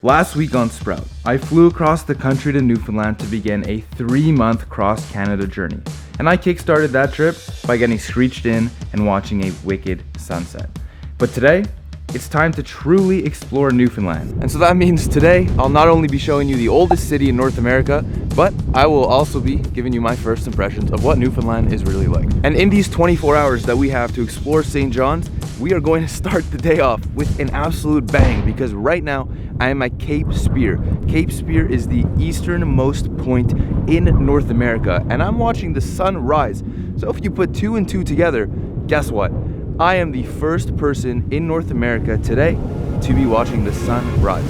Last week on Sprought, I flew across the country to Newfoundland to begin a 3-month cross-Canada journey. And I kickstarted that trip by getting screeched in and watching a wicked sunset. But today, it's time to truly explore Newfoundland. And so that means today, I'll not only be showing you the oldest city in North America, but I will also be giving you my first impressions of what Newfoundland is really like. And in these 24 hours that we have to explore St. John's, we are going to start the day off with an absolute bang because right now, I am at Cape Spear. Cape Spear is the easternmost point in North America, and I'm watching the sun rise. So if you put 2 and 2 together, guess what? I am the first person in North America today to be watching the sun rise.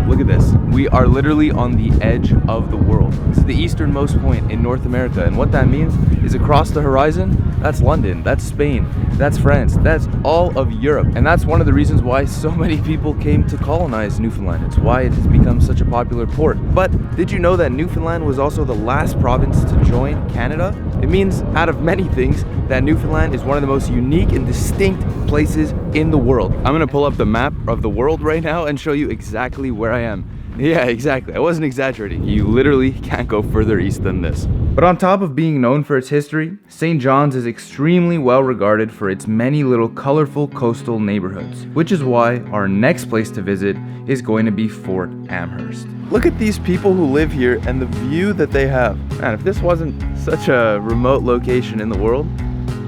Look at this. We are literally on the edge of the world. This is the easternmost point in North America, and what that means is across the horizon, that's London, that's Spain, that's France, that's all of Europe. And that's one of the reasons why so many people came to colonize Newfoundland. It's why it has become such a popular port. But did you know that Newfoundland was also the last province to join Canada? It means, out of many things, that Newfoundland is one of the most unique and distinct places in the world. I'm gonna pull up the map of the world right now and show you exactly where I am. Yeah, exactly. I wasn't exaggerating. You literally can't go further east than this. But on top of being known for its history, St. John's is extremely well regarded for its many little colorful coastal neighborhoods, which is why our next place to visit is going to be Fort Amherst. Look at these people who live here and the view that they have. Man, if this wasn't such a remote location in the world,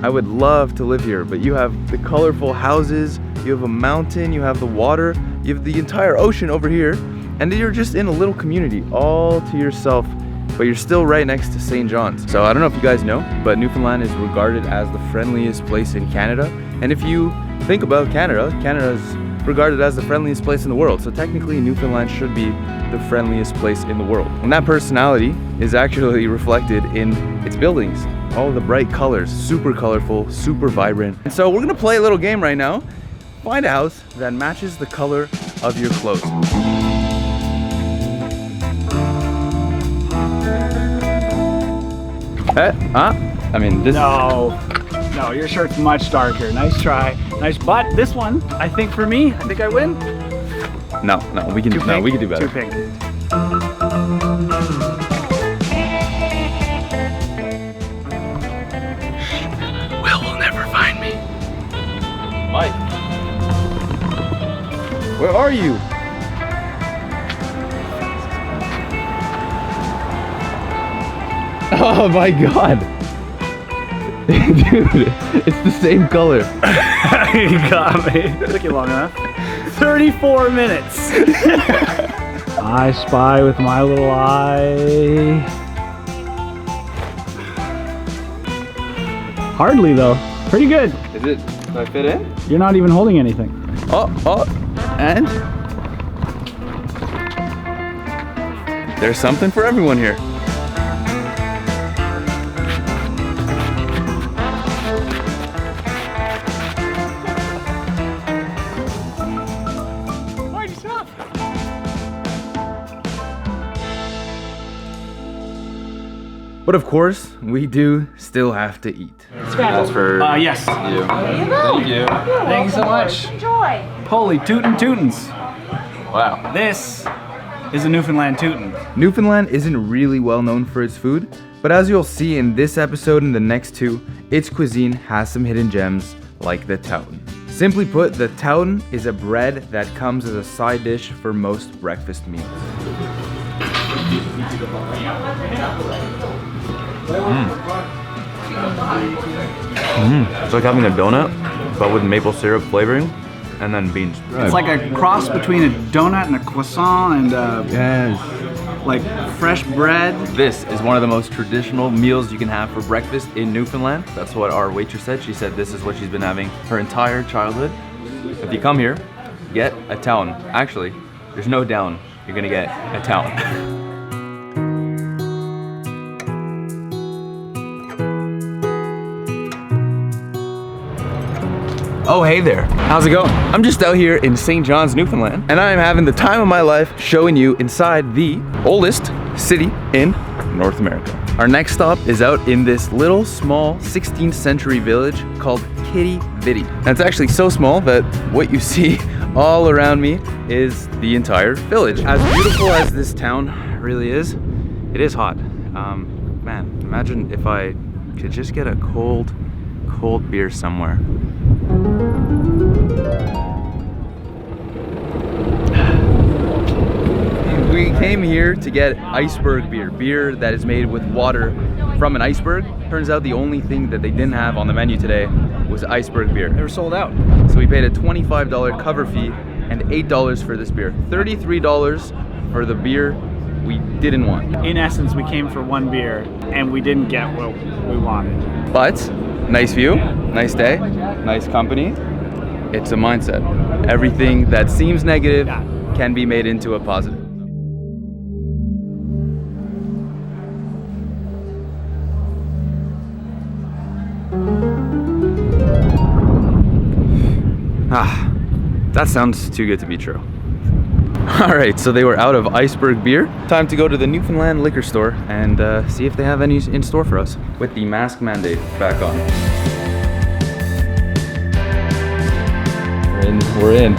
I would love to live here. But you have the colorful houses, you have a mountain, you have the water, you have the entire ocean over here, and you're just in a little community all to yourself, but you're still right next to St. John's. So I don't know if you guys know, but Newfoundland is regarded as the friendliest place in Canada. And if you think about Canada, Canada is regarded as the friendliest place in the world. So technically Newfoundland should be the friendliest place in the world. And that personality is actually reflected in its buildings. All of the bright colors, super colorful, super vibrant. And so we're gonna play a little game right now. Find a house that matches the color of your clothes. I mean, this. No, your shirt's much darker. Nice try, nice. But this one, I think for me, I think I win. No, we can do better. Too pink. Will never find me. Mike, where are you? Oh my god. Dude, it's the same color. You got me. Took you long enough. 34 minutes. I spy with my little eye. Hardly though. Pretty good. Is it? Do I fit in? You're not even holding anything. Oh, and? There's something for everyone here. But of course, we do still have to eat. That's for yes. Thank you. Thank you. Thank you so much. Enjoy. Holy tootins. Wow. This is a Newfoundland tootin'. Newfoundland isn't really well known for its food, but as you'll see in this episode and the next two, its cuisine has some hidden gems like the towton. Simply put, the towton is a bread that comes as a side dish for most breakfast meals. It's like having a donut, but with maple syrup flavoring, and then beans. It's like a cross between a donut and a croissant and like fresh bread. This is one of the most traditional meals you can have for breakfast in Newfoundland. That's what our waitress said. She said this is what she's been having her entire childhood. If you come here, get a towton. Actually, there's no down. You're gonna get a towton. Oh, hey there. How's it going? I'm just out here in St. John's, Newfoundland, and I'm having the time of my life showing you inside the oldest city in North America. Our next stop is out in this little small 16th century village called Kitty Vitty. And it's actually so small that what you see all around me is the entire village. As beautiful as this town really is, it is hot. Man, imagine if I could just get a cold beer somewhere. We came here to get iceberg beer that is made with water from an iceberg. Turns out the only thing that they didn't have on the menu today was iceberg beer. They were sold out. So we paid a $25 cover fee and $8 for this beer. $33 for the beer we didn't want. In essence, we came for one beer and we didn't get what we wanted. But nice view, nice day, nice company. It's a mindset. Everything that seems negative can be made into a positive. That sounds too good to be true. Alright, so they were out of iceberg beer. Time to go to the Newfoundland liquor store and see if they have any in store for us. With the mask mandate back on. We're in.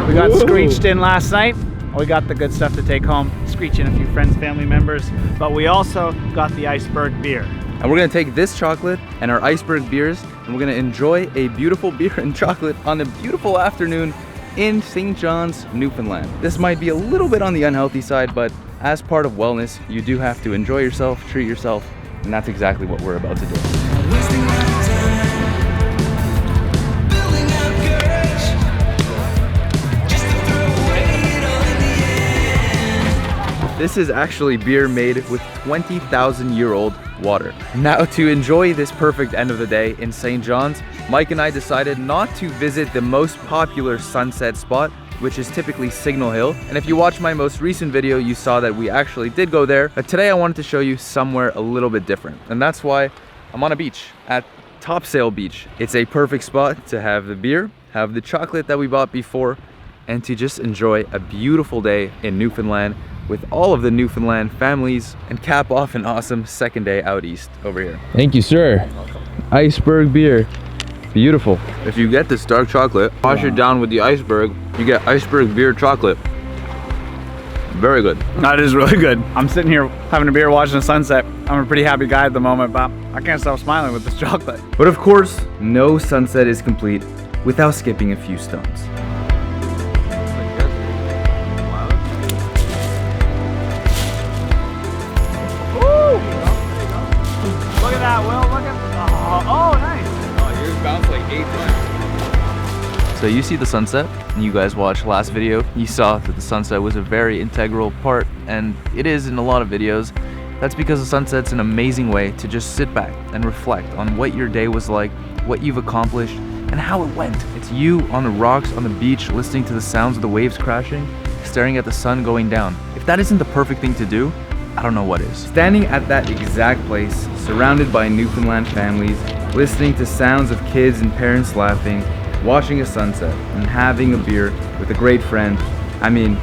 We got screeched in last night. We got the good stuff to take home. Screech in a few friends, family members. But we also got the iceberg beer. And we're gonna take this chocolate and our iceberg beers and we're gonna enjoy a beautiful beer and chocolate on a beautiful afternoon in St. John's, Newfoundland. This might be a little bit on the unhealthy side, but as part of wellness, you do have to enjoy yourself, treat yourself, and that's exactly what we're about to do. This is actually beer made with 20,000-year-old water. Now, to enjoy this perfect end of the day in St. John's, Mike and I decided not to visit the most popular sunset spot, which is typically Signal Hill. And if you watched my most recent video, you saw that we actually did go there. But today I wanted to show you somewhere a little bit different. And that's why I'm on a beach at Topsail Beach. It's a perfect spot to have the beer, have the chocolate that we bought before, and to just enjoy a beautiful day in Newfoundland with all of the Newfoundland families and cap off an awesome second day out east over here. Thank you, sir. Iceberg beer. Beautiful. If you get this dark chocolate, wash it down with the iceberg, you get iceberg beer chocolate. Very good. That is really good. I'm sitting here having a beer, watching the sunset. I'm a pretty happy guy at the moment, but I can't stop smiling with this chocolate. But of course, no sunset is complete without skipping a few stones. So you see the sunset, and you guys watched last video, you saw that the sunset was a very integral part, and it is in a lot of videos. That's because the sunset's an amazing way to just sit back and reflect on what your day was like, what you've accomplished, and how it went. It's you on the rocks on the beach, listening to the sounds of the waves crashing, staring at the sun going down. If that isn't the perfect thing to do, I don't know what is. Standing at that exact place, surrounded by Newfoundland families, listening to sounds of kids and parents laughing, watching a sunset, and having a beer with a great friend, I mean,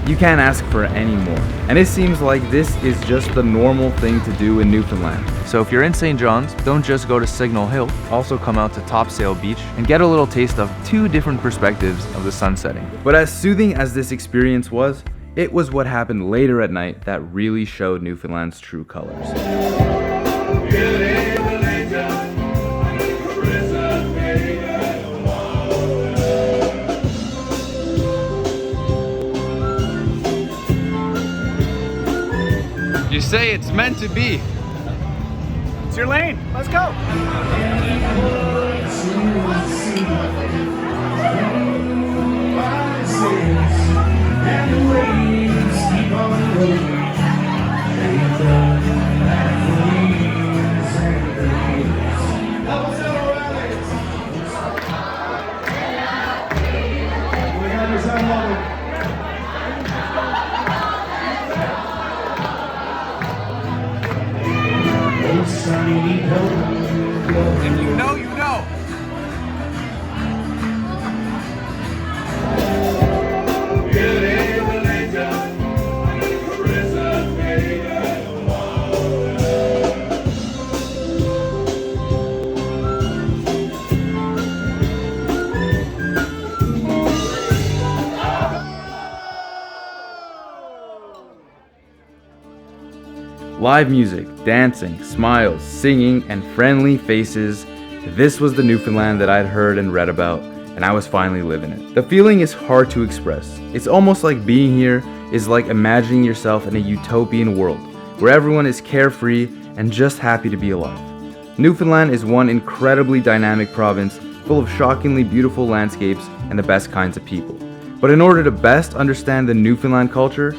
you can't ask for any more. And it seems like this is just the normal thing to do in Newfoundland. So if you're in St. John's, don't just go to Signal Hill, also come out to Topsail Beach and get a little taste of two different perspectives of the sun setting. But as soothing as this experience was, it was what happened later at night that really showed Newfoundland's true colors. You say it's meant to be. It's your lane. Let's go. If you know, you know. Live music, dancing, smiles, singing, and friendly faces. This was the Newfoundland that I'd heard and read about, and I was finally living it. The feeling is hard to express. It's almost like being here is like imagining yourself in a utopian world, where everyone is carefree and just happy to be alive. Newfoundland is one incredibly dynamic province, full of shockingly beautiful landscapes and the best kinds of people. But in order to best understand the Newfoundland culture,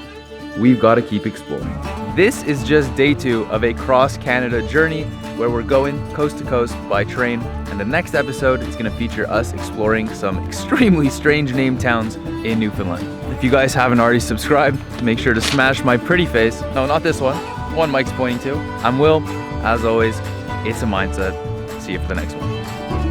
we've got to keep exploring. This is just day 2 of a cross-Canada journey where we're going coast to coast by train, and the next episode is going to feature us exploring some extremely strange named towns in Newfoundland. If you guys haven't already subscribed, make sure to smash my pretty face. No, not this one Mike's pointing to. I'm Will. As always, it's a mindset. See you for the next one.